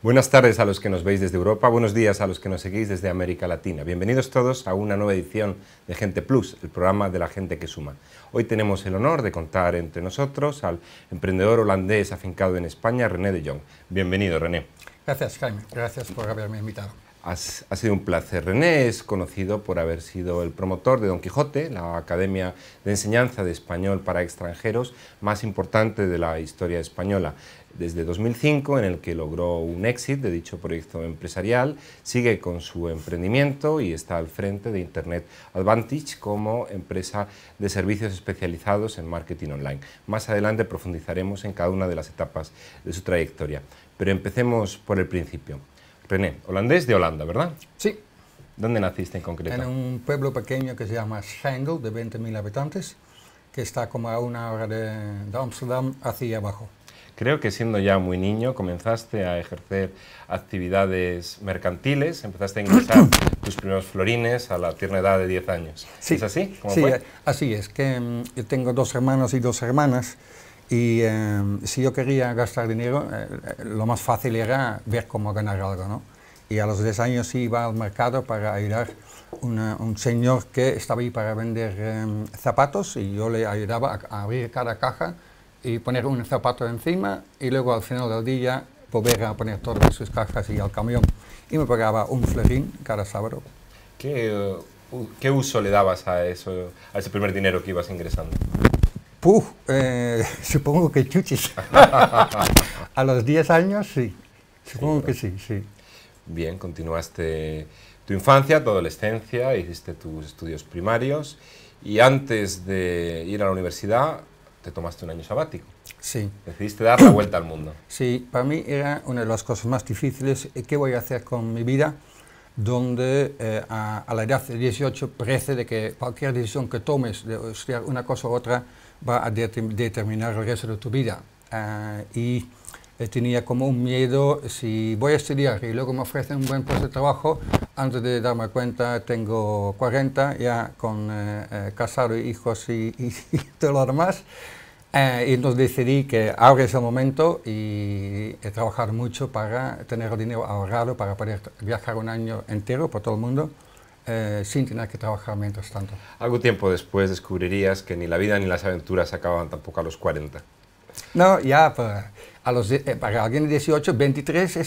Buenas tardes a los que nos veis desde Europa, buenos días a los que nos seguís desde América Latina. Bienvenidos todos a una nueva edición de Gente Plus, el programa de la gente que suma. Hoy tenemos el honor de contar entre nosotros al emprendedor holandés afincado en España, René de Jong. Bienvenido, René. Gracias, Jaime. Gracias por haberme invitado. Ha sido un placer. René es conocido por haber sido el promotor de Don Quijote, la academia de enseñanza de español para extranjeros más importante de la historia española. Desde 2005, en el que logró un éxito de dicho proyecto empresarial, sigue con su emprendimiento y está al frente de Internet Advantage como empresa de servicios especializados en marketing online. Más adelante profundizaremos en cada una de las etapas de su trayectoria, pero empecemos por el principio. René, holandés de Holanda, ¿verdad? Sí. ¿Dónde naciste en concreto? En un pueblo pequeño que se llama Schijndel, de 20.000 habitantes, que está como a una hora de Amsterdam hacia abajo. Creo que siendo ya muy niño comenzaste a ejercer actividades mercantiles, empezaste a ingresar tus primeros florines a la tierna edad de 10 años. Sí. ¿Es así? ¿Cómo Sí, fue? así es, que yo tengo 2 hermanos y 2 hermanas, y si yo quería gastar dinero, lo más fácil era ver cómo ganar algo, ¿no? Y a los 10 años iba al mercado para ayudar a un señor que estaba ahí para vender zapatos, y yo le ayudaba a abrir cada caja y poner un zapato encima, y luego al final del día volver a poner todas sus cajas y al camión. Y me pagaba un florín cada sábado. ¿Qué uso le dabas a ese primer dinero que ibas ingresando? Supongo que chuchis. A los 10 años, sí. Supongo que sí, sí. Bien, continuaste tu infancia, tu adolescencia, hiciste tus estudios primarios y antes de ir a la universidad te tomaste un año sabático. Sí. Decidiste dar la vuelta al mundo. Sí, para mí era una de las cosas más difíciles. ¿Qué voy a hacer con mi vida? Donde a la edad de 18 parece de que cualquier decisión que tomes de estudiar una cosa u otra va a determinar el resto de tu vida. Y tenía como un miedo, si voy a estudiar y luego me ofrecen un buen puesto de trabajo, antes de darme cuenta tengo 40, ya con casado, hijos y todo lo demás. Y entonces decidí que ahora es el momento, y he trabajado mucho para tener el dinero ahorrado para poder viajar un año entero por todo el mundo sin tener que trabajar mientras tanto. Algo tiempo después descubrirías que ni la vida ni las aventuras acababan tampoco a los 40. No, ya, para alguien de 18, 23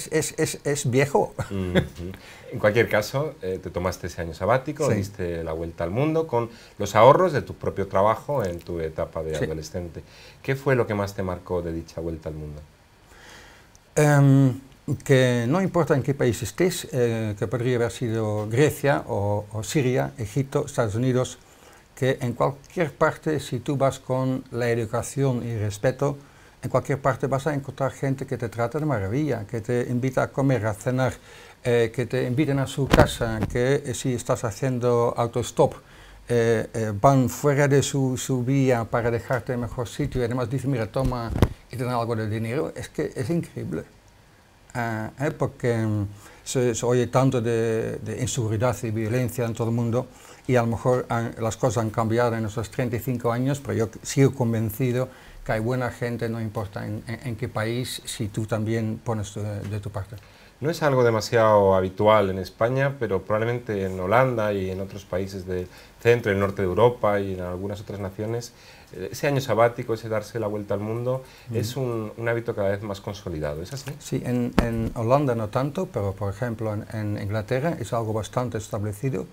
es viejo. En cualquier caso, te tomaste ese año sabático, Sí. diste la vuelta al mundo con los ahorros de tu propio trabajo en tu etapa de Sí. adolescente. ¿Qué fue lo que más te marcó de dicha vuelta al mundo? Que no importa en qué país estés, que podría haber sido Grecia o Siria, Egipto, Estados Unidos, que en cualquier parte, si tú vas con la educación y respeto, en cualquier parte vas a encontrar gente que te trata de maravilla, que te invita a comer, a cenar, que te inviten a su casa, que si estás haciendo autostop, van fuera de su vía para dejarte en mejor sitio, y además dicen, mira, toma y te dan algo de dinero. Es que es increíble. Porque se oye tanto de inseguridad y violencia en todo el mundo, y a lo mejor las cosas han cambiado en esos 35 años, pero yo sigo convencido que hay buena gente, no importa en qué país, si tú también pones de tu parte. No es algo demasiado habitual en España, pero probablemente en Holanda y en otros países del centro y el norte de Europa y en algunas otras naciones, ese año sabático, ese darse la vuelta al mundo, es un hábito cada vez más consolidado. ¿Es así? Sí, en Holanda no tanto, pero por ejemplo en Inglaterra es algo bastante establecido,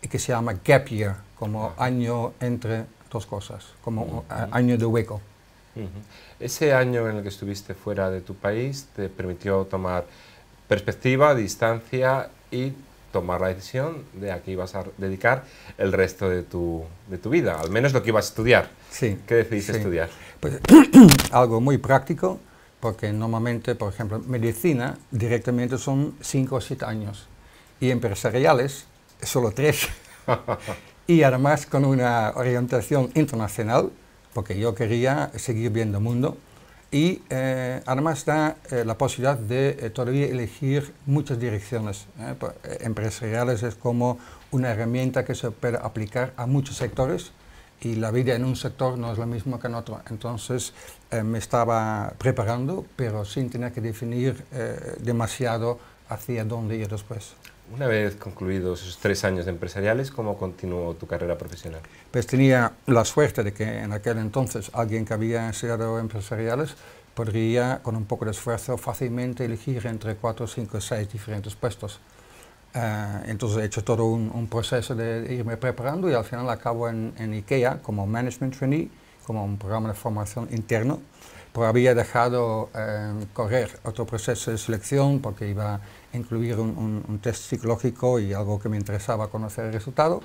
y que se llama gap year, como año entre dos cosas, como año de hueco. Ese año en el que estuviste fuera de tu país te permitió tomar perspectiva, distancia y tomar la decisión de a qué ibas a dedicar el resto de tu vida, al menos lo que ibas a estudiar. Sí. ¿Qué decidiste estudiar? Pues, algo muy práctico, porque normalmente, por ejemplo, medicina directamente son 5 o 7 años, y empresariales solo 3. Y además con una orientación internacional, porque yo quería seguir viendo el mundo, y además da la posibilidad de todavía elegir muchas direcciones. Empresariales es como una herramienta que se puede aplicar a muchos sectores, y la vida en un sector no es lo mismo que en otro. Entonces me estaba preparando, pero sin tener que definir demasiado hacia dónde ir después. Una vez concluidos esos 3 años empresariales, ¿cómo continuó tu carrera profesional? Pues tenía la suerte de que en aquel entonces alguien que había estudiado empresariales podría, con un poco de esfuerzo, fácilmente elegir entre 4, 5, 6 diferentes puestos. Entonces he hecho todo un proceso de irme preparando y al final acabo en IKEA como Management Trainee, como un programa de formación interno, pero había dejado correr otro proceso de selección porque iba a incluir un test psicológico y algo que me interesaba conocer el resultado.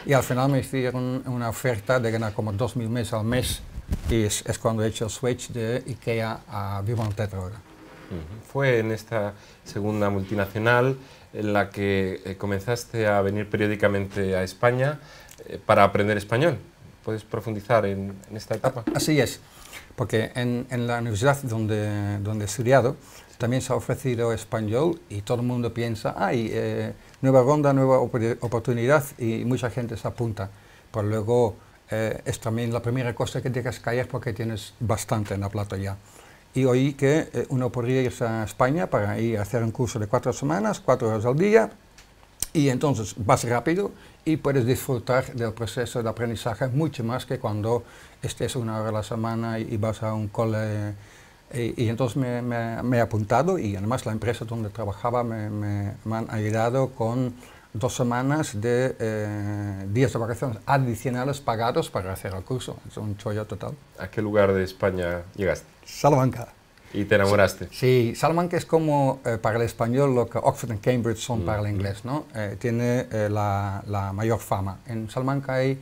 Y al final me hicieron una oferta de ganar como 2.000 meses al mes y es cuando he hecho el switch de IKEA a Buurman Tetra. Fue en esta segunda multinacional en la que comenzaste a venir periódicamente a España para aprender español. ¿Puedes profundizar en esta etapa? Así es, porque en la universidad donde he estudiado también se ha ofrecido español y todo el mundo piensa, nueva ronda, nueva oportunidad y mucha gente se apunta. Pero luego es también la primera cosa que dejas caer porque tienes bastante en la plata ya. Y oí que uno podría irse a España para ir a hacer un curso de 4 semanas, 4 horas al día, y entonces vas rápido y puedes disfrutar del proceso de aprendizaje mucho más que cuando estés 1 hora a la semana y vas a un cole. Y entonces me he apuntado y además la empresa donde trabajaba me han ayudado con 2 semanas de días de vacaciones adicionales pagados para hacer el curso. Es un chollo total. ¿A qué lugar de España llegaste? Salamanca. ¿Y te enamoraste? Sí, Salamanca es como para el español lo que Oxford y Cambridge son para el inglés, ¿no? Tiene la mayor fama. En Salamanca hay,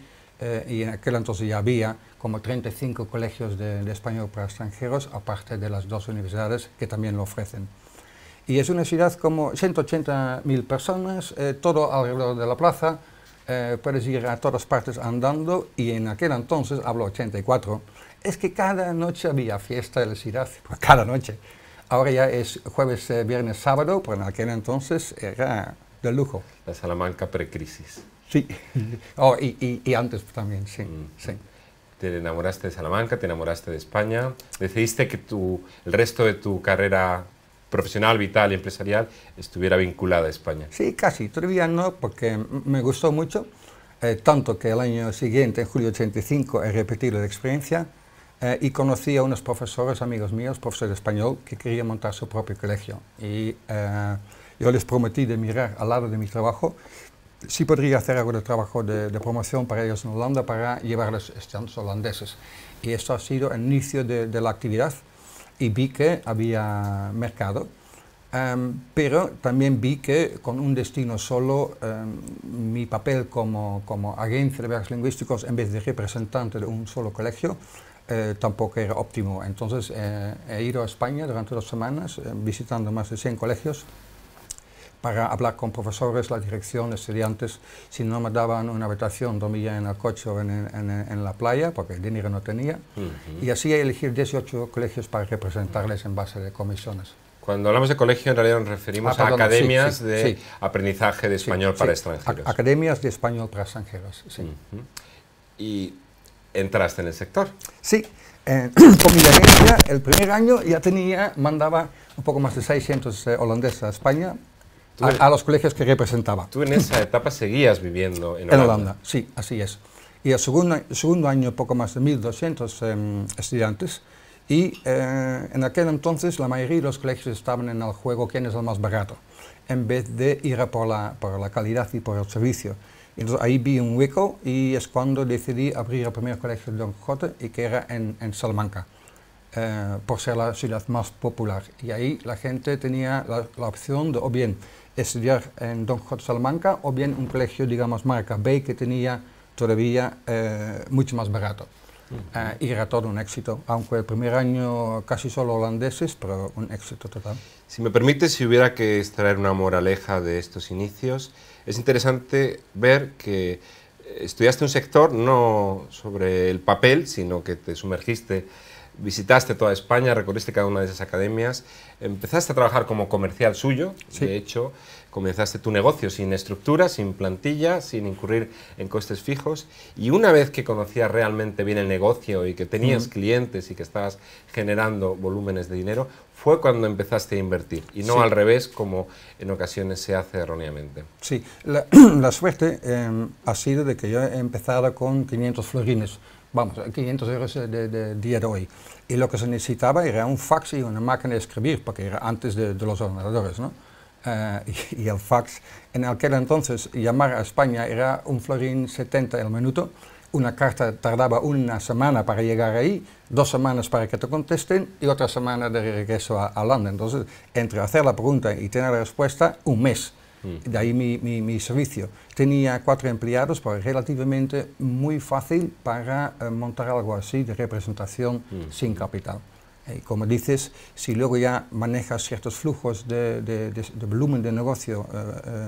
y en aquel entonces ya había, como 35 colegios de español para extranjeros, aparte de las 2 universidades que también lo ofrecen. Y es una ciudad como 180.000 personas, todo alrededor de la plaza, puedes ir a todas partes andando y en aquel entonces, hablo 84, es que cada noche había fiesta de la ciudad, cada noche. Ahora ya es jueves, viernes, sábado, pero en aquel entonces era de lujo. La Salamanca precrisis. Sí, y antes también, sí, sí. Te enamoraste de Salamanca, te enamoraste de España, decidiste que el resto de tu carrera profesional, vital y empresarial estuviera vinculada a España. Sí, casi, todavía no, porque me gustó mucho, tanto que el año siguiente, en julio 85, he repetido la experiencia y conocí a unos profesores, amigos míos, profesores de español, que querían montar su propio colegio. Y yo les prometí de mirar al lado de mi trabajo si podría hacer algo de trabajo de promoción para ellos en Holanda para llevarles estudiantes holandeses. Y esto ha sido el inicio de la actividad y vi que había mercado, pero también vi que con un destino solo mi papel como agencia de viajes lingüísticos en vez de representante de un solo colegio tampoco era óptimo. Entonces he ido a España durante 2 semanas visitando más de 100 colegios para hablar con profesores, la dirección, estudiantes. Si no me daban una habitación, dormía en el coche o en la playa, porque el dinero no tenía. Y así elegir 18 colegios para representarles en base de comisiones. Cuando hablamos de colegio, en realidad nos referimos a academias de aprendizaje de español para extranjeros. Academias de español para extranjeros, sí. ¿Y entraste en el sector? Sí. Con mi agencia, el primer año ya mandaba un poco más de 600 holandeses a España, a los colegios que representaba. ¿Tú en esa etapa seguías viviendo en Holanda? En Holanda, sí, así es. Y el segundo año, poco más de 1.200 estudiantes. Y en aquel entonces la mayoría de los colegios estaban en el juego quién es el más barato, en vez de ir a por la calidad y por el servicio. Entonces ahí vi un hueco y es cuando decidí abrir el primer colegio de Don Quijote y que era en Salamanca, por ser la ciudad más popular. Y ahí la gente tenía la opción de o bien estudiar en Don Quijote Salamanca o bien un colegio, digamos, marca B, que tenía todavía mucho más barato. Y era todo un éxito, aunque el primer año casi solo holandeses, pero un éxito total. Si me permite, si hubiera que extraer una moraleja de estos inicios, es interesante ver que estudiaste un sector no sobre el papel, sino que te sumergiste visitaste toda España, recorriste cada una de esas academias, empezaste a trabajar como comercial suyo, sí. De hecho, comenzaste tu negocio sin estructura, sin plantilla, sin incurrir en costes fijos, y una vez que conocías realmente bien el negocio y que tenías clientes y que estabas generando volúmenes de dinero, fue cuando empezaste a invertir, y no al revés, como en ocasiones se hace erróneamente. Sí, la suerte ha sido de que yo he empezado con 500 florines, vamos, 500 euros de día de hoy, y lo que se necesitaba era un fax y una máquina de escribir, porque era antes de los ordenadores, ¿no? Y el fax, en aquel entonces, llamar a España era un florín 70 el minuto, una carta tardaba una semana para llegar ahí, 2 semanas para que te contesten y otra semana de regreso a Londres. Entonces, entre hacer la pregunta y tener la respuesta, un mes. De ahí mi servicio. Tenía 4 empleados, pero relativamente muy fácil para montar algo así de representación sin capital. Como dices, si luego ya manejas ciertos flujos de volumen de negocio,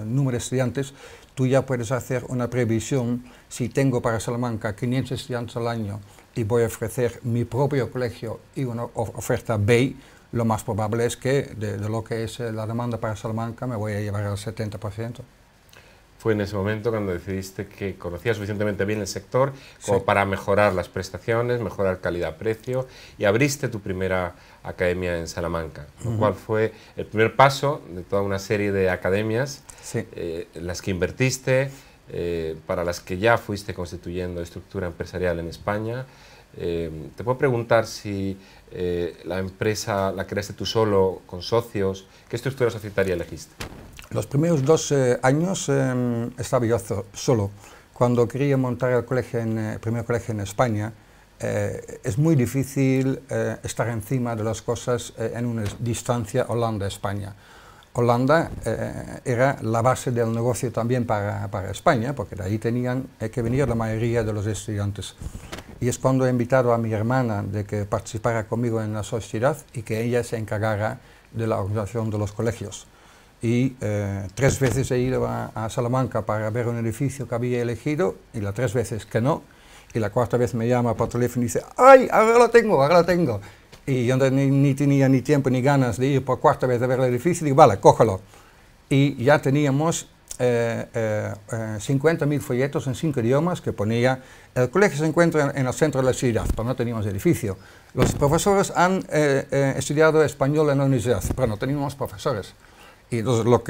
número de estudiantes, tú ya puedes hacer una previsión. Si tengo para Salamanca 500 estudiantes al año y voy a ofrecer mi propio colegio y una oferta B, lo más probable es que de lo que es la demanda para Salamanca me voy a llevar al 70%. Fue en ese momento cuando decidiste que conocías suficientemente bien el sector como para mejorar las prestaciones, mejorar calidad-precio, y abriste tu primera academia en Salamanca, lo cual fue el primer paso de toda una serie de academias en las que invertiste, para las que ya fuiste constituyendo estructura empresarial en España. Te puedo preguntar si la empresa la creaste tú solo, con socios. ¿Qué estructura societaria elegiste? Los primeros 2 años estaba yo solo. Cuando quería montar el primer colegio en España, es muy difícil estar encima de las cosas en una distancia Holanda-España. Holanda era la base del negocio también para España, porque de ahí tenían que venir la mayoría de los estudiantes. Y es cuando he invitado a mi hermana de que participara conmigo en la sociedad y que ella se encargara de la organización de los colegios. Y 3 veces he ido a Salamanca para ver un edificio que había elegido, y las 3 veces que no, y la 4ª vez me llama por teléfono y dice: ¡ay, ahora lo tengo, ahora lo tengo! Y yo ni tenía ni tiempo ni ganas de ir por 4ª vez a ver el edificio, y digo: vale, cógelo. Y ya teníamos 50.000 folletos en 5 idiomas que ponía: el colegio se encuentra en el centro de la ciudad, pero no teníamos edificio. Los profesores han estudiado español en la universidad, pero no teníamos profesores. Y entonces lo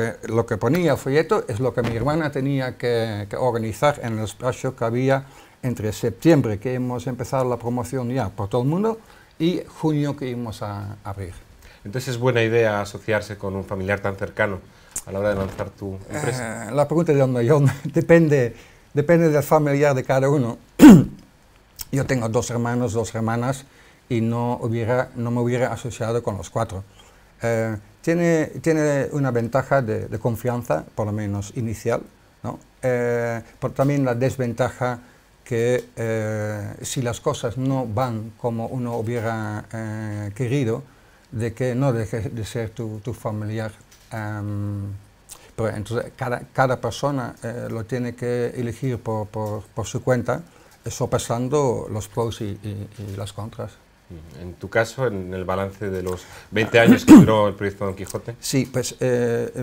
que ponía el folleto es lo que mi hermana tenía que organizar en el espacio que había entre septiembre, que hemos empezado la promoción ya por todo el mundo, y junio, que íbamos a abrir. Entonces, ¿es buena idea asociarse con un familiar tan cercano a la hora de lanzar tu empresa? La pregunta de un millón depende del familiar de cada uno. Yo tengo 2 hermanos, 2 hermanas, y no me hubiera asociado con los 4. Tiene una ventaja de confianza, por lo menos inicial, ¿no? Pero también la desventaja que si las cosas no van como uno hubiera querido, de que no deje de ser tu familiar. Pero entonces cada persona lo tiene que elegir por su cuenta, sopesando los pros y las contras. En tu caso, en el balance de los 20 años que duró el proyecto Don Quijote. Sí, pues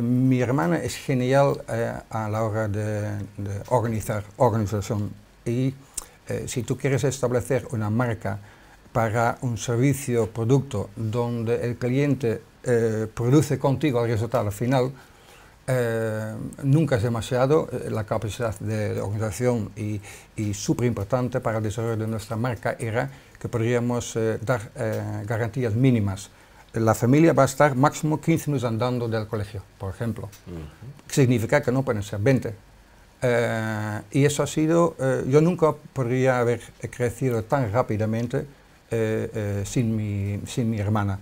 mi hermana es genial a la hora de organización, y si tú quieres establecer una marca para un servicio, producto, donde el cliente produce contigo el resultado final, nunca es demasiado. La capacidad de organización y súper importante para el desarrollo de nuestra marca era que podríamos dar garantías mínimas. La familia va a estar máximo 15 minutos andando del colegio, por ejemplo. Significa que no pueden ser 20. Y eso ha sido, yo nunca podría haber crecido tan rápidamente sin mi hermana.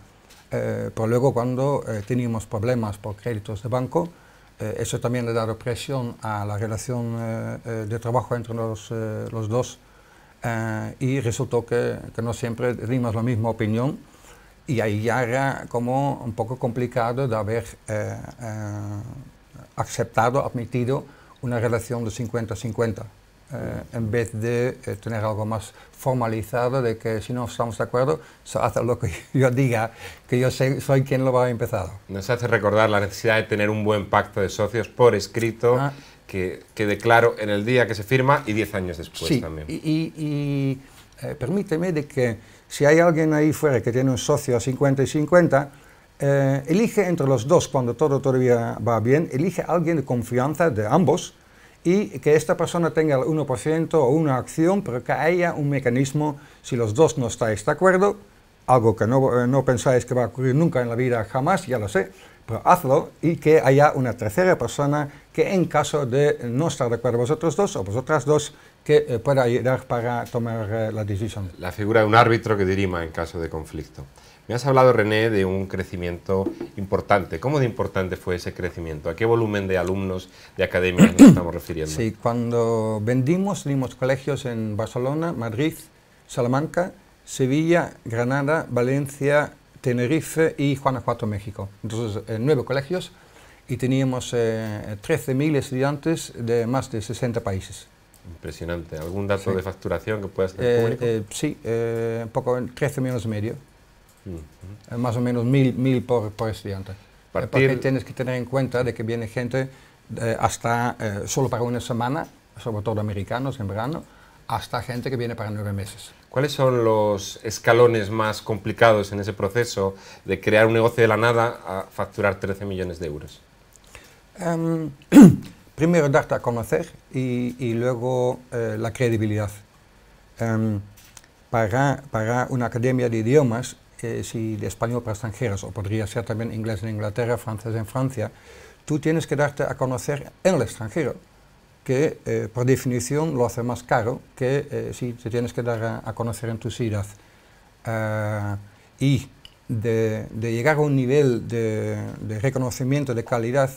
Pero luego, cuando teníamos problemas por créditos de banco, eso también le ha dado presión a la relación de trabajo entre los dos, y resultó que no siempre teníamos la misma opinión, y ahí ya era como un poco complicado de haber aceptado, admitido una relación de 50-50. en vez de tener algo más formalizado de que si no estamos de acuerdo, se hace lo que yo diga, que yo soy quien lo va a empezar. Nos hace recordar la necesidad de tener un buen pacto de socios por escrito, que quede claro en el día que se firma y 10 años después sí, también. Permíteme de que si hay alguien ahí fuera que tiene un socio a 50 y 50, elige entre los dos, cuando todo todavía va bien, elige a alguien de confianza de ambos, y que esta persona tenga el 1% o una acción, pero que haya un mecanismo, si los dos no estáis de acuerdo, algo que no pensáis que va a ocurrir nunca en la vida, jamás, ya lo sé, pero hazlo, y que haya una tercera persona que en caso de no estar de acuerdo vosotros dos o vosotras dos, que pueda ayudar para tomar la decisión. La figura de un árbitro que dirima en caso de conflicto. Me has hablado, René, de un crecimiento importante. ¿Cómo de importante fue ese crecimiento? ¿A qué volumen de alumnos de academias nos estamos refiriendo? Sí, cuando dimos colegios en Barcelona, Madrid, Salamanca, Sevilla, Granada, Valencia, Tenerife y Guanajuato, México. Entonces, 9 colegios y teníamos 13.000 estudiantes de más de 60 países. Impresionante. ¿Algún dato de facturación que puedas hacer público? Sí, un poco, 13 millones y medio. Más o menos 1.000 por estudiante. Porque tienes que tener en cuenta de que viene gente hasta solo para una semana, sobre todo americanos en verano, hasta gente que viene para 9 meses. ¿Cuáles son los escalones más complicados en ese proceso de crear un negocio de la nada a facturar 13 millones de euros? Primero darte a conocer y luego la credibilidad. Para una academia de idiomas, si de español para extranjeros, o podría ser también inglés en Inglaterra, francés en Francia, tú tienes que darte a conocer en el extranjero, que por definición lo hace más caro que si te tienes que dar a conocer en tu ciudad. Y de llegar a un nivel de reconocimiento de calidad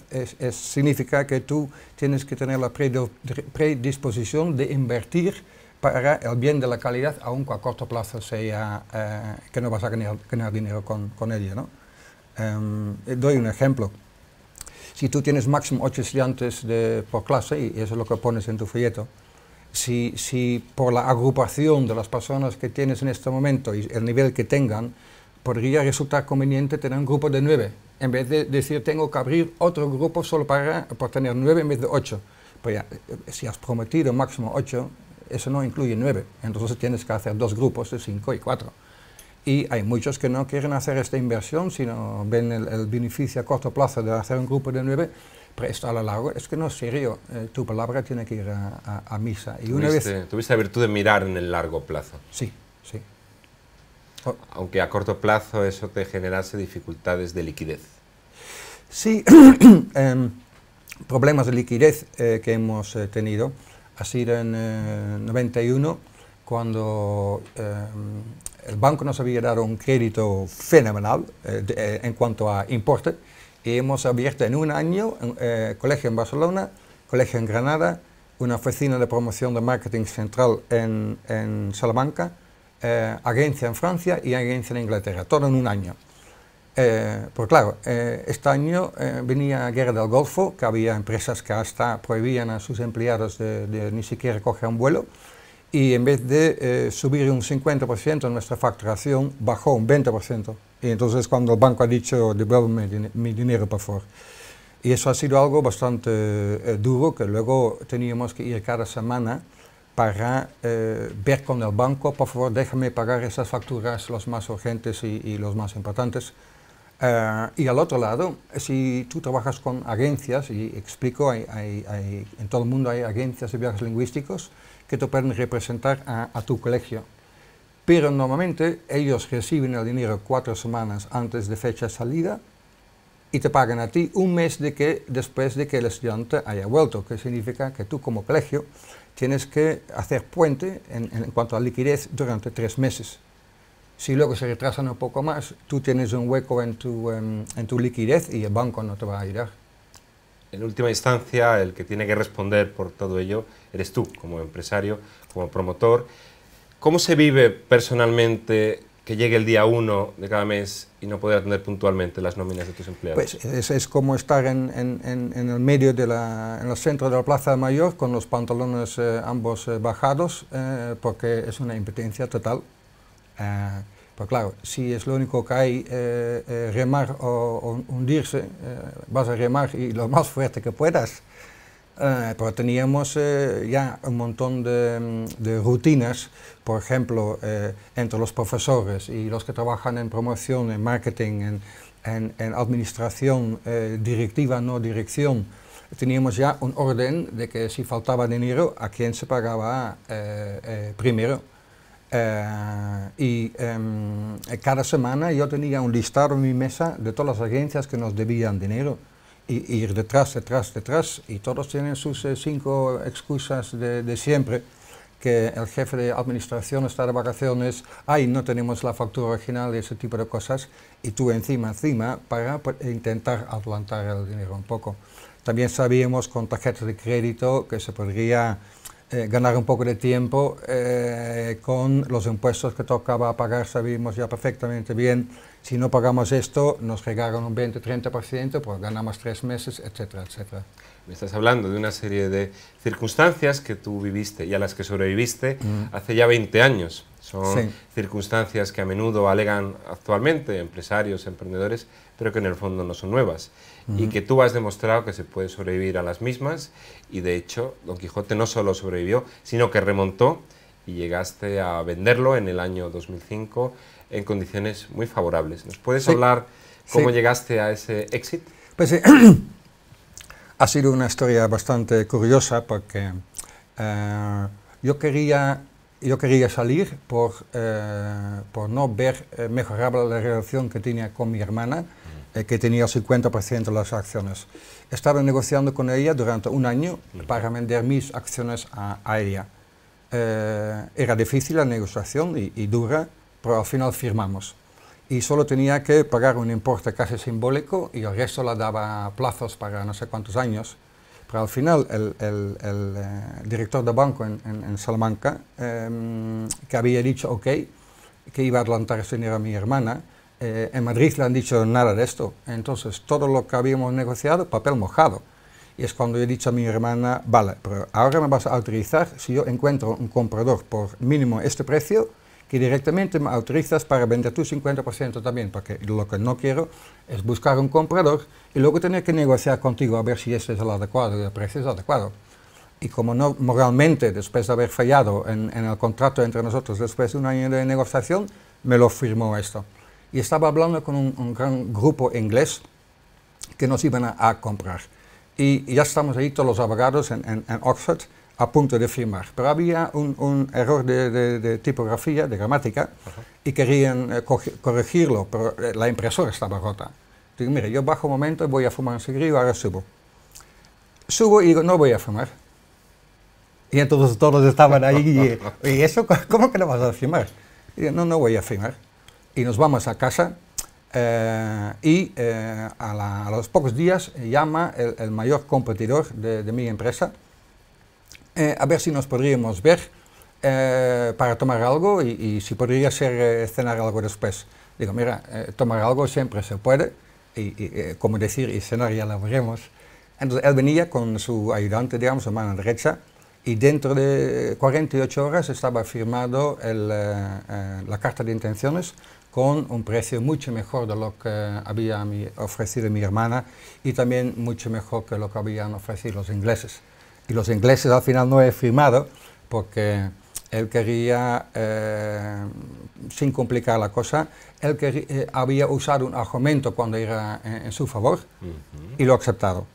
significa que tú tienes que tener la predisposición de invertir para el bien de la calidad, aunque a corto plazo sea que no vas a ganar dinero con ella, ¿no? Doy un ejemplo. Si tú tienes máximo 8 estudiantes por clase, y eso es lo que pones en tu folleto, si por la agrupación de las personas que tienes en este momento y el nivel que tengan, podría resultar conveniente tener un grupo de 9, en vez de decir tengo que abrir otro grupo solo por tener 9 en vez de 8. Pues ya, si has prometido máximo 8, eso no incluye 9, entonces tienes que hacer 2 grupos de 5 y 4. Y hay muchos que no quieren hacer esta inversión, sino ven el beneficio a corto plazo de hacer un grupo de 9, pero esto a lo largo es que no es serio, tu palabra tiene que ir a misa. Y ¿Tuviste la virtud de mirar en el largo plazo? Sí, sí. Aunque a corto plazo eso te generase dificultades de liquidez. Sí, problemas de liquidez que hemos tenido ha sido en 91, cuando el banco nos había dado un crédito fenomenal en cuanto a importe, y hemos abierto en un año colegio en Barcelona, colegio en Granada, una oficina de promoción de marketing central en Salamanca, agencia en Francia y agencia en Inglaterra, todo en un año. Pues claro, este año venía la guerra del Golfo, que había empresas que hasta prohibían a sus empleados de ni siquiera coger un vuelo, y en vez de subir un 50% nuestra facturación, bajó un 20%. Y entonces cuando el banco ha dicho, devuélveme mi dinero, por favor. Y eso ha sido algo bastante duro, que luego teníamos que ir cada semana para ver con el banco, por favor, déjame pagar esas facturas, los más urgentes y los más importantes. Y al otro lado, si tú trabajas con agencias, y explico, en todo el mundo hay agencias de viajes lingüísticos que te pueden representar a tu colegio. Pero normalmente ellos reciben el dinero 4 semanas antes de fecha de salida y te pagan a ti un mes después de que el estudiante haya vuelto, que significa que tú como colegio tienes que hacer puente en cuanto a liquidez durante 3 meses. Si luego se retrasan un poco más, tú tienes un hueco en tu liquidez y el banco no te va a ayudar. En última instancia, el que tiene que responder por todo ello eres tú, como empresario, como promotor. ¿Cómo se vive personalmente que llegue el día 1 de cada mes y no poder atender puntualmente las nóminas de tus empleados? Pues es como estar en el medio en el centro de la Plaza Mayor con los pantalones ambos bajados, porque es una impotencia total. Pues claro, si es lo único que hay, remar o hundirse, vas a remar y lo más fuerte que puedas. Pero teníamos ya un montón de rutinas, por ejemplo, entre los profesores y los que trabajan en promoción, en marketing, en administración, directiva, no dirección. Teníamos ya un orden de que si faltaba dinero, a quién se pagaba primero. Cada semana yo tenía un listado en mi mesa de todas las agencias que nos debían dinero. Y ir detrás, y todos tienen sus 5 excusas de siempre, que el jefe de administración está de vacaciones, no tenemos la factura original y ese tipo de cosas, y tú encima, para intentar adelantar el dinero un poco. También sabíamos con tarjetas de crédito que se podría ganar un poco de tiempo con los impuestos que tocaba pagar, sabíamos ya perfectamente bien, si no pagamos esto nos regalan un 20-30%, pues ganamos 3 meses, etcétera, etcétera. Me estás hablando de una serie de circunstancias que tú viviste y a las que sobreviviste hace ya 20 años. Son circunstancias que a menudo alegan actualmente empresarios, emprendedores, pero que en el fondo no son nuevas. Y que tú has demostrado que se puede sobrevivir a las mismas, y de hecho Don Quijote no solo sobrevivió, sino que remontó y llegaste a venderlo en el año 2005 en condiciones muy favorables. ¿Nos puedes hablar cómo llegaste a ese éxito? Pues ha sido una historia bastante curiosa porque yo quería salir por no ver mejorable la relación que tenía con mi hermana, que tenía el 50% de las acciones. Estaba negociando con ella durante un año para vender mis acciones a ella. Era difícil la negociación y dura, pero al final firmamos. Y solo tenía que pagar un importe casi simbólico y el resto la daba a plazos para no sé cuántos años. Pero al final el director de banco en Salamanca, que había dicho ok, que iba a adelantar ese dinero a mi hermana, en Madrid le han dicho nada de esto. Entonces todo lo que habíamos negociado, papel mojado. Y es cuando he dicho a mi hermana, vale, pero ahora me vas a autorizar, si yo encuentro un comprador por mínimo este precio, que directamente me autorizas para vender tu 50% también, porque lo que no quiero es buscar un comprador y luego tener que negociar contigo a ver si este es el adecuado y el precio es adecuado. Y como no moralmente, después de haber fallado en el contrato entre nosotros, después de un año de negociación, me lo firmó esto. Y estaba hablando con un gran grupo inglés que nos iban a comprar. Y ya estamos ahí todos los abogados en Oxford, a punto de firmar, pero había un error de tipografía, de gramática, y querían corregirlo, pero la impresora estaba rota. Digo, mire, yo bajo un momento, voy a fumar un cigarrillo y ahora subo. Subo y digo, no voy a fumar. Y entonces todos estaban ahí, y eso, ¿cómo que no vas a firmar? Y digo, no voy a firmar. Y nos vamos a casa, a los pocos días llama el mayor competidor de mi empresa, a ver si nos podríamos ver para tomar algo y si podría ser cenar algo después. Digo, mira, tomar algo siempre se puede, como decir, y cenar ya lo veremos. Entonces él venía con su ayudante, digamos, su mano derecha, y dentro de 48 horas estaba firmado la carta de intenciones con un precio mucho mejor de lo que había ofrecido mi hermana y también mucho mejor que lo que habían ofrecido los ingleses. Y los ingleses al final no he firmado porque él quería, sin complicar la cosa, había usado un argumento cuando era en su favor y lo ha aceptado.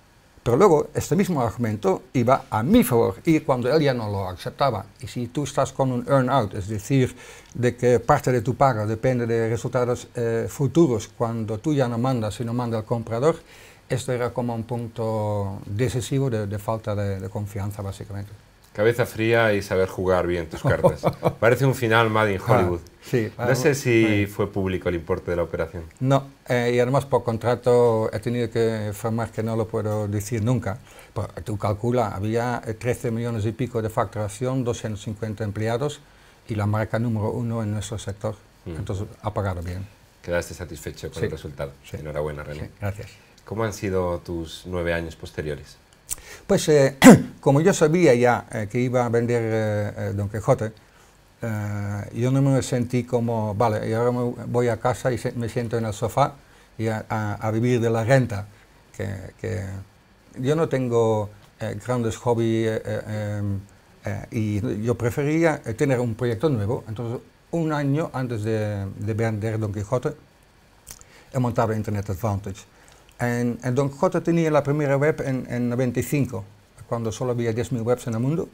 Pero luego este mismo argumento iba a mi favor y cuando él ya no lo aceptaba. Y si tú estás con un earn-out, es decir, de que parte de tu paga depende de resultados futuros, cuando tú ya no mandas y no manda el comprador, esto era como un punto decisivo de falta de confianza, básicamente. Cabeza fría y saber jugar bien tus cartas. Parece un final made in Hollywood. Sí, no sé si fue público el importe de la operación. No, y además por contrato he tenido que informar que no lo puedo decir nunca. Pero tú calcula, había 13 millones y pico de facturación, 250 empleados y la marca número 1 en nuestro sector. Entonces ha pagado bien. Quedaste satisfecho con el resultado. Sí. Enhorabuena, René. Sí, gracias. ¿Cómo han sido tus 9 años posteriores? Pues como yo sabía ya que iba a vender Don Quijote, yo no me sentí como, vale, y ahora voy a casa y me siento en el sofá y a vivir de la renta. Que yo no tengo grandes hobbies y yo prefería tener un proyecto nuevo. Entonces, un año antes de vender Don Quijote, he montado Internet Advantage. En Don Quijote tenía la primera web en 95, cuando solo había 10.000 webs en el mundo.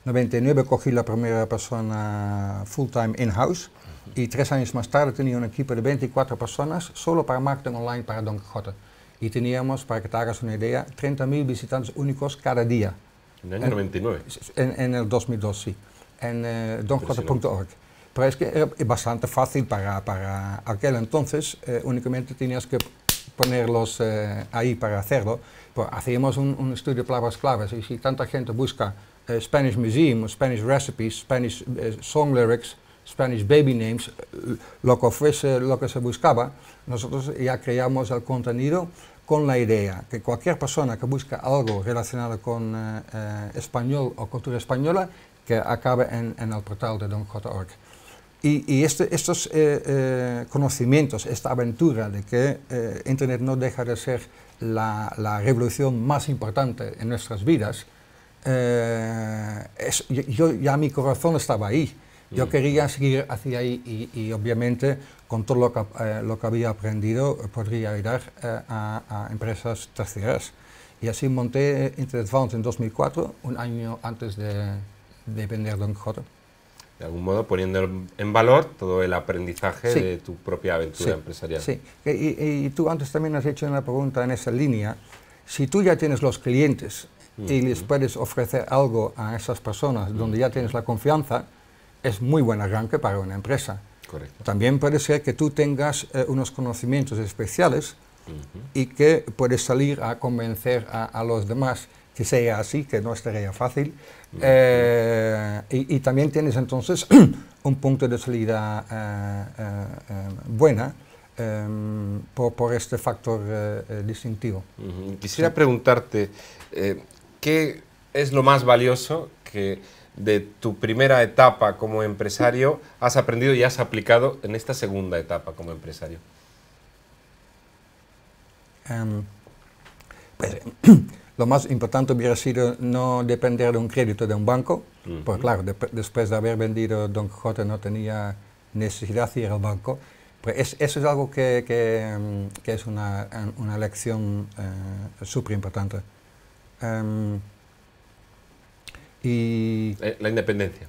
En 99 cogí la primera persona full-time in-house y 3 años más tarde tenía un equipo de 24 personas solo para marketing online para Don Quijote. Y teníamos, para que te hagas una idea, 30.000 visitantes únicos cada día. ¿En el año 99? En el 2002, sí. En donquijote.org. Pero es que era bastante fácil para aquel entonces, únicamente tenías que ponerlos ahí para hacerlo. Pues hacíamos un estudio de palabras claves y si tanta gente busca Spanish Museum, Spanish Recipes, Spanish Song Lyrics, Spanish Baby Names, lo que fuese lo que se buscaba, nosotros ya creamos el contenido con la idea que cualquier persona que busca algo relacionado con español o cultura española, que acabe en el portal de donquijote.org. Y estos conocimientos, esta aventura de que Internet no deja de ser la revolución más importante en nuestras vidas, ya mi corazón estaba ahí. Yo quería seguir hacia ahí y obviamente con todo lo que había aprendido podría ayudar a empresas terceras. Y así monté Internet Advantage en 2004, un año antes de vender Don Quijote. De algún modo poniendo en valor todo el aprendizaje de tu propia aventura empresarial. Sí, y tú antes también has hecho una pregunta en esa línea. Si tú ya tienes los clientes y les puedes ofrecer algo a esas personas donde ya tienes la confianza, es muy buen arranque para una empresa. Correcto. También puede ser que tú tengas unos conocimientos especiales y que puedes salir a convencer a los demás que sea así, que no estaría fácil. Y también tienes entonces un punto de salida buena por este factor distintivo. Quisiera preguntarte, ¿qué es lo más valioso que de tu primera etapa como empresario has aprendido y has aplicado en esta segunda etapa como empresario? Pues, lo más importante hubiera sido no depender de un crédito de un banco, porque claro, después de haber vendido Don Quijote no tenía necesidad de ir al banco. Pues eso es algo que es una lección súper importante. La independencia.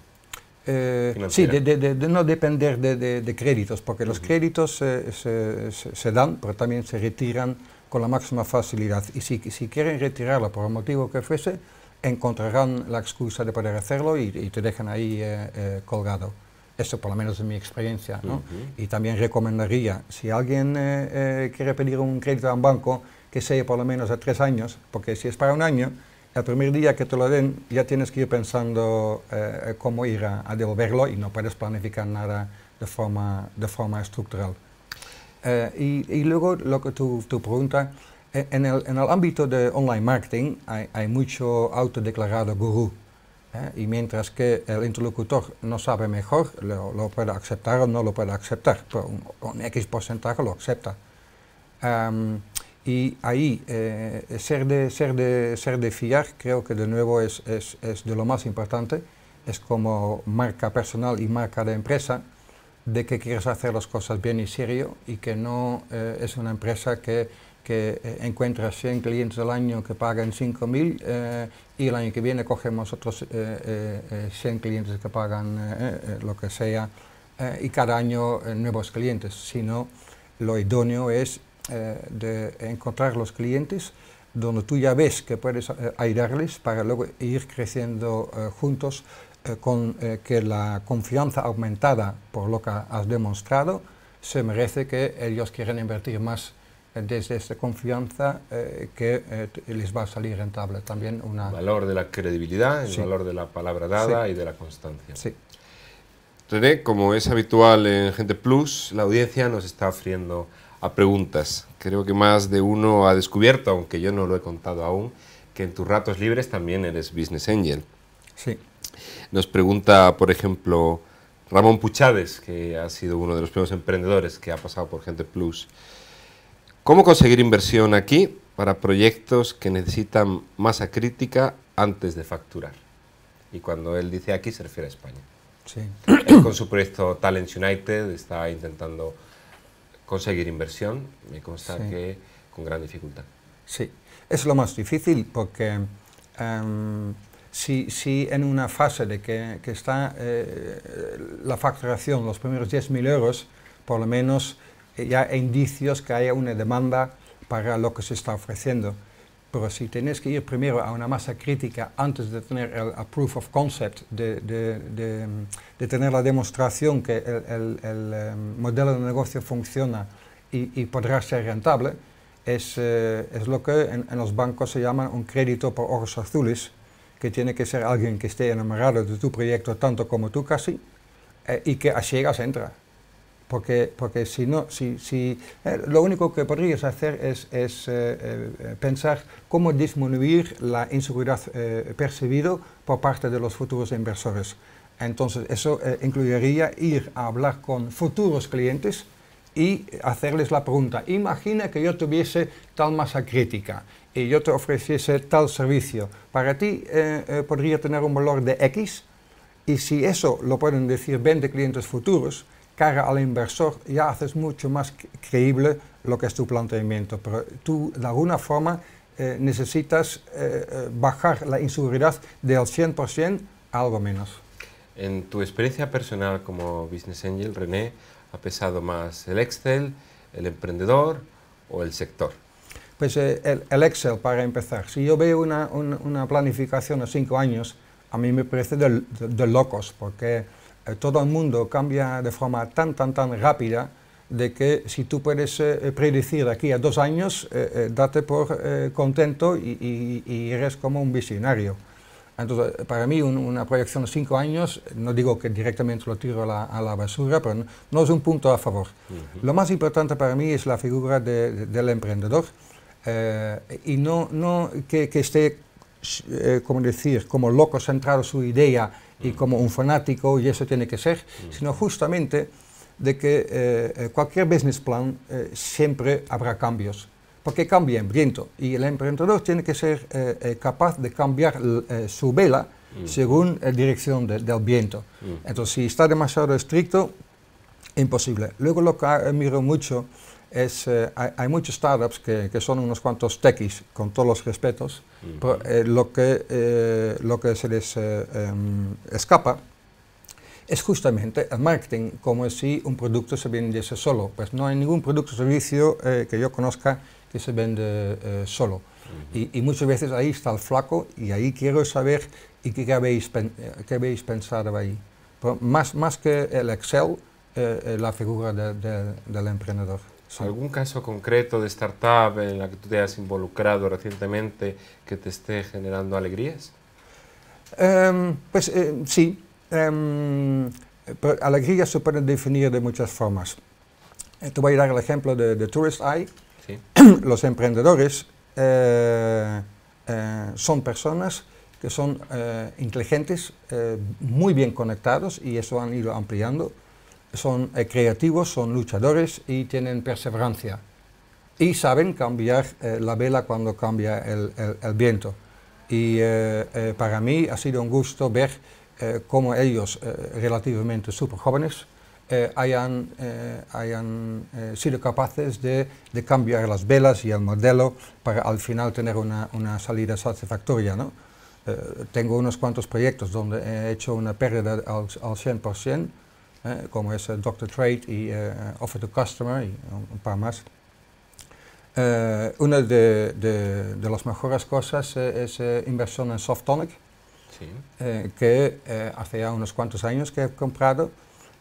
Sí, de no depender de créditos, porque los créditos se dan, pero también se retiran con la máxima facilidad. Y si quieren retirarlo por el motivo que fuese, encontrarán la excusa de poder hacerlo y te dejan ahí colgado. Eso por lo menos es mi experiencia, ¿no? Y también recomendaría, si alguien quiere pedir un crédito a un banco, que sea por lo menos a 3 años, porque si es para un año, el primer día que te lo den, ya tienes que ir pensando cómo ir a devolverlo y no puedes planificar nada de forma estructural. Y luego, lo que tú preguntas, en el ámbito de online marketing hay mucho autodeclarado gurú. Y mientras que el interlocutor no sabe mejor, lo puede aceptar o no lo puede aceptar, pero un X porcentaje lo acepta. Y ahí, ser de fiar, creo que de nuevo es de lo más importante, es como marca personal y marca de empresa, de que quieres hacer las cosas bien y serio y que no es una empresa que encuentra 100 clientes al año que pagan 5.000 y el año que viene cogemos otros 100 clientes que pagan lo que sea y cada año nuevos clientes, sino lo idóneo es de encontrar los clientes donde tú ya ves que puedes ayudarles para luego ir creciendo juntos con que la confianza aumentada por lo que has demostrado se merece que ellos quieran invertir más desde esta confianza que les va a salir rentable también una... El valor de la credibilidad, el valor de la palabra dada y de la constancia. Sí. René, como es habitual en Gente Plus, la audiencia nos está ofreciendo a preguntas. Creo que más de uno ha descubierto, aunque yo no lo he contado aún, que en tus ratos libres también eres business angel. Sí. Nos pregunta, por ejemplo, Ramón Puchades, que ha sido uno de los primeros emprendedores que ha pasado por Gente Plus. ¿Cómo conseguir inversión aquí para proyectos que necesitan masa crítica antes de facturar? Y cuando él dice aquí se refiere a España. Sí. Él con su proyecto Talents United está intentando conseguir inversión, me consta que con gran dificultad. Sí, es lo más difícil porque si en una fase de que está la facturación, los primeros 10.000 euros, por lo menos ya hay indicios que haya una demanda para lo que se está ofreciendo. Pero si tienes que ir primero a una masa crítica antes de tener el proof of concept, de tener la demostración que el modelo de negocio funciona y podrá ser rentable, es lo que en los bancos se llama un crédito por ojos azules, que tiene que ser alguien que esté enamorado de tu proyecto tanto como tú casi, y que a ciegas entra. Porque si no, lo único que podrías hacer es pensar cómo disminuir la inseguridad percibida por parte de los futuros inversores. Entonces eso incluiría ir a hablar con futuros clientes y hacerles la pregunta: imagina que yo tuviese tal masa crítica y yo te ofreciese tal servicio, para ti podría tener un valor de X, y si eso lo pueden decir 20 clientes futuros, cara al inversor ya haces mucho más creíble lo que es tu planteamiento, pero tú de alguna forma necesitas bajar la inseguridad del 100% a algo menos. En tu experiencia personal como Business Angel, René, ¿ha pesado más el Excel, el emprendedor o el sector? Pues el Excel, para empezar. Si yo veo una planificación a 5 años, a mí me parece de locos, porque todo el mundo cambia de forma tan rápida, de que si tú puedes predecir de aquí a 2 años, date por contento y eres como un visionario. Entonces, para mí una proyección de 5 años, no digo que directamente lo tiro a la basura, pero no es un punto a favor. Lo más importante para mí es la figura del emprendedor, y no que esté, como decir, como loco centrado su idea y como un fanático, y eso tiene que ser, sino justamente de que cualquier business plan siempre habrá cambios, porque cambia en viento, y el emprendedor tiene que ser capaz de cambiar su vela según la dirección del viento. Entonces, si está demasiado estricto, imposible. Luego lo que miro mucho es, hay muchos startups que son unos cuantos techies, con todos los respetos, pero lo que se les escapa es justamente el marketing, como si un producto se vendiese solo. Pues no hay ningún producto o servicio que yo conozca que se vende solo. Y muchas veces ahí está el flaco, y ahí quiero saber y qué habéis pensado ahí. Pero más que el Excel, la figura del emprendedor. Sí. ¿Algún caso concreto de startup en la que tú te hayas involucrado recientemente que te esté generando alegrías? Sí. Pero alegría se puede definir de muchas formas. Te voy a dar el ejemplo de Tourist Eye. Sí. Los emprendedores son personas que son inteligentes, muy bien conectados, y eso han ido ampliando. Son creativos, son luchadores y tienen perseverancia. Y saben cambiar la vela cuando cambia el viento. Y para mí ha sido un gusto ver cómo ellos, relativamente súper jóvenes, hayan sido capaces de cambiar las velas y el modelo para al final tener una salida satisfactoria, ¿no? Tengo unos cuantos proyectos donde he hecho una pérdida al 100%, como es Dr. Trade y Offer to Customer y un par más. Una de las mejores cosas es inversión en Softonic, sí. Que hace ya unos cuantos años que he comprado,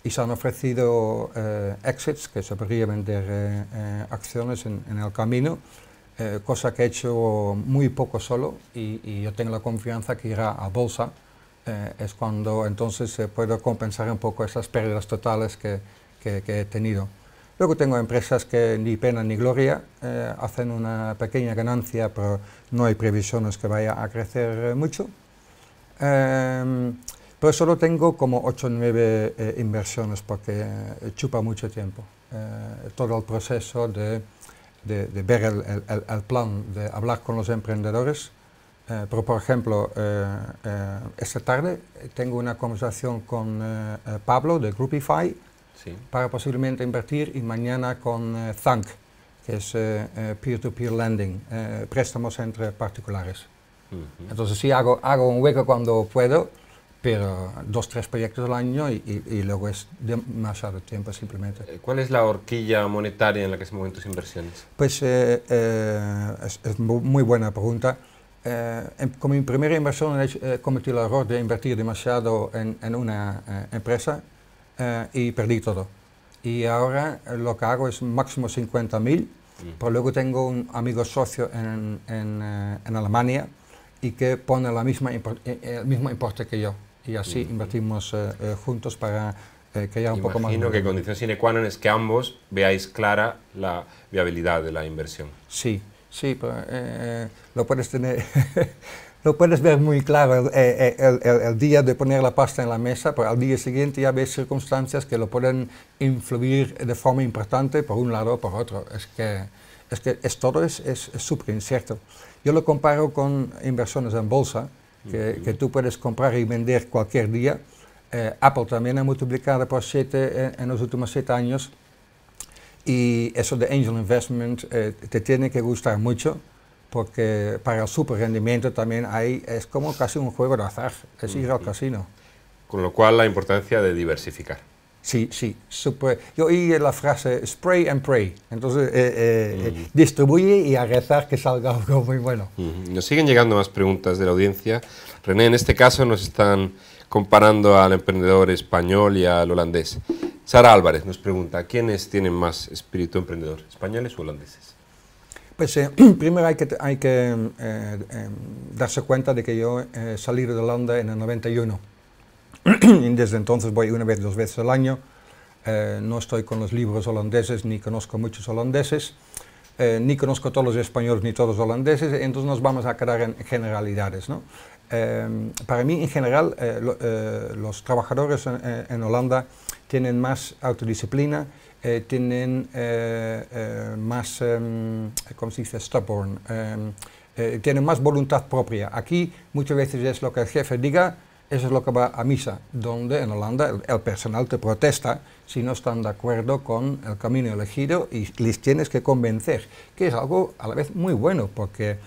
y se han ofrecido exits, que se podría vender acciones en el camino, cosa que he hecho muy poco solo, y yo tengo la confianza que irá a bolsa, es cuando entonces puedo compensar un poco esas pérdidas totales que he tenido. Luego tengo empresas que ni pena ni gloria, hacen una pequeña ganancia, pero no hay previsiones que vaya a crecer mucho. Pero solo tengo como 8 o 9 inversiones porque chupa mucho tiempo. Todo el proceso de ver el plan, de hablar con los emprendedores. Pero por ejemplo, esta tarde tengo una conversación con Pablo de Groupify, sí, para posiblemente invertir, y mañana con Thank, que es peer-to-peer lending, préstamos entre particulares. Entonces sí hago un hueco cuando puedo, pero 2 o 3 proyectos al año y luego es demasiado tiempo simplemente. ¿Cuál es la horquilla monetaria en la que se mueven tus inversiones? Pues es muy buena pregunta. Con mi primera inversión he cometido el error de invertir demasiado en una empresa y perdí todo. Y ahora lo que hago es máximo 50.000, pero luego tengo un amigo socio en Alemania y que pone el mismo importe que yo. Y así invertimos juntos para crear un poco más. Imagino que condición sine qua non es que ambos veáis clara la viabilidad de la inversión. Sí, sí, pero lo puedes tener, lo puedes ver muy claro el día de poner la pasta en la mesa, pero al día siguiente ya ves circunstancias que lo pueden influir de forma importante por un lado o por otro. Todo es súper incierto. Yo lo comparo con inversiones en bolsa, que tú puedes comprar y vender cualquier día. Apple también ha multiplicado por 7 en los últimos 7 años. Y eso de angel investment te tiene que gustar mucho, porque para el super rendimiento también es como casi un juego de azar, es ir al casino. Con lo cual la importancia de diversificar. Sí, sí, yo oí la frase spray and pray, entonces distribuye y a rezar que salga algo muy bueno. Nos siguen llegando más preguntas de la audiencia. René, en este caso nos están comparando al emprendedor español y al holandés. Sara Álvarez nos pregunta, ¿quiénes tienen más espíritu emprendedor, españoles o holandeses? Pues primero hay que darse cuenta de que yo salí de Holanda en el 91. Y desde entonces voy 1 vez, 2 veces al año. No estoy con los libros holandeses, ni conozco muchos holandeses, ni conozco todos los españoles ni todos los holandeses, entonces nos vamos a quedar en generalidades, ¿no? Para mí, en general, los trabajadores en Holanda tienen más autodisciplina, tienen más, ¿cómo se dice?, stubborn, tienen más voluntad propia. Aquí muchas veces es lo que el jefe diga, eso es lo que va a misa, donde en Holanda el personal te protesta si no están de acuerdo con el camino elegido y les tienes que convencer, que es algo a la vez muy bueno, porque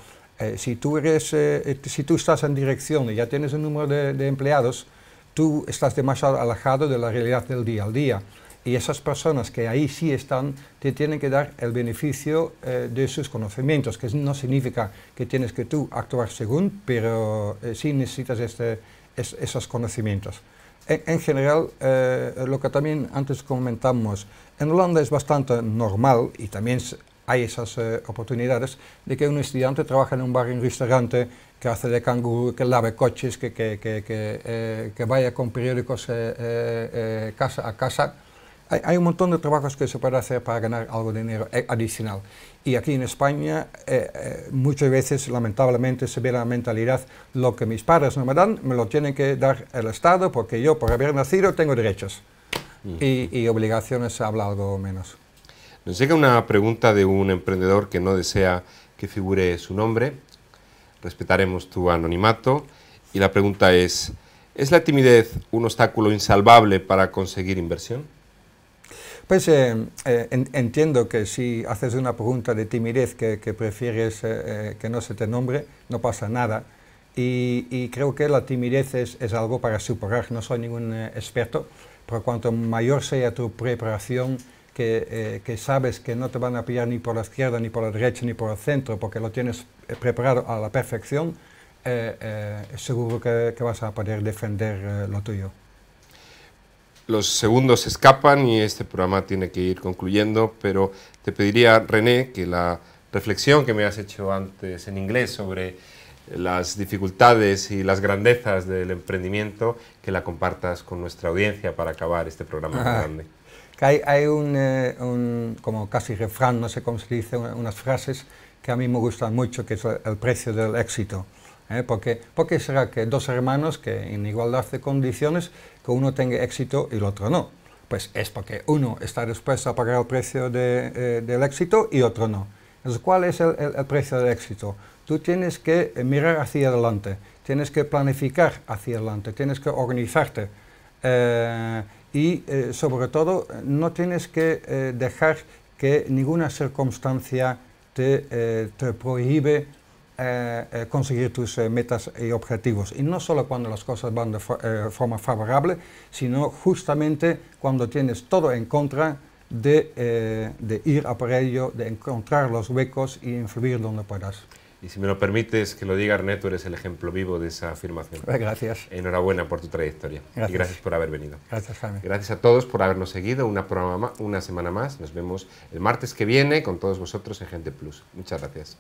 si tú estás en dirección y ya tienes un número de empleados, tú estás demasiado alejado de la realidad del día al día. Y esas personas que ahí sí están, te tienen que dar el beneficio de sus conocimientos, que no significa que tienes que tú actuar según, pero sí necesitas esos conocimientos. En general, lo que también antes comentamos, en Holanda es bastante normal, y también hay esas oportunidades, de que un estudiante trabaja en un bar, en un restaurante, que hace de canguro, que lave coches, que vaya con periódicos casa a casa. Hay un montón de trabajos que se puede hacer para ganar algo de dinero adicional. Y aquí en España muchas veces, lamentablemente, se ve la mentalidad, lo que mis padres no me dan, me lo tiene que dar el Estado, porque yo, por haber nacido, tengo derechos. Y obligaciones habla algo menos. Nos llega una pregunta de un emprendedor que no desea que figure su nombre. Respetaremos tu anonimato. Y la pregunta es la timidez un obstáculo insalvable para conseguir inversión? Pues entiendo que si haces una pregunta de timidez que prefieres que no se te nombre, no pasa nada. Y creo que la timidez es algo para superar. No soy ningún experto, pero cuanto mayor sea tu preparación, que sabes que no te van a pillar ni por la izquierda, ni por la derecha, ni por el centro, porque lo tienes preparado a la perfección, seguro que vas a poder defender lo tuyo. Los segundos escapan y este programa tiene que ir concluyendo, pero te pediría, René, que la reflexión que me has hecho antes en inglés sobre las dificultades y las grandezas del emprendimiento, que la compartas con nuestra audiencia para acabar este programa tan grande. Hay un como casi refrán, no sé cómo se dice, unas frases que a mí me gustan mucho, que es el precio del éxito. ¿Por qué será que dos hermanos que en igualdad de condiciones, que uno tenga éxito y el otro no? Pues es porque uno está dispuesto a pagar el precio del éxito y otro no. Entonces, ¿cuál es el precio del éxito? Tú tienes que mirar hacia adelante, tienes que planificar hacia adelante, tienes que organizarte y sobre todo no tienes que dejar que ninguna circunstancia te prohíbe conseguir tus metas y objetivos. Y no solo cuando las cosas van de forma favorable, sino justamente cuando tienes todo en contra de ir a por ello, de encontrar los huecos y influir donde puedas. Y si me lo permites que lo diga, Arné, tú eres el ejemplo vivo de esa afirmación. Gracias. Enhorabuena por tu trayectoria. Gracias. Y gracias por haber venido. Gracias, Jaime. Gracias a todos por habernos seguido una semana más. Nos vemos el martes que viene con todos vosotros en Gente Plus. Muchas gracias.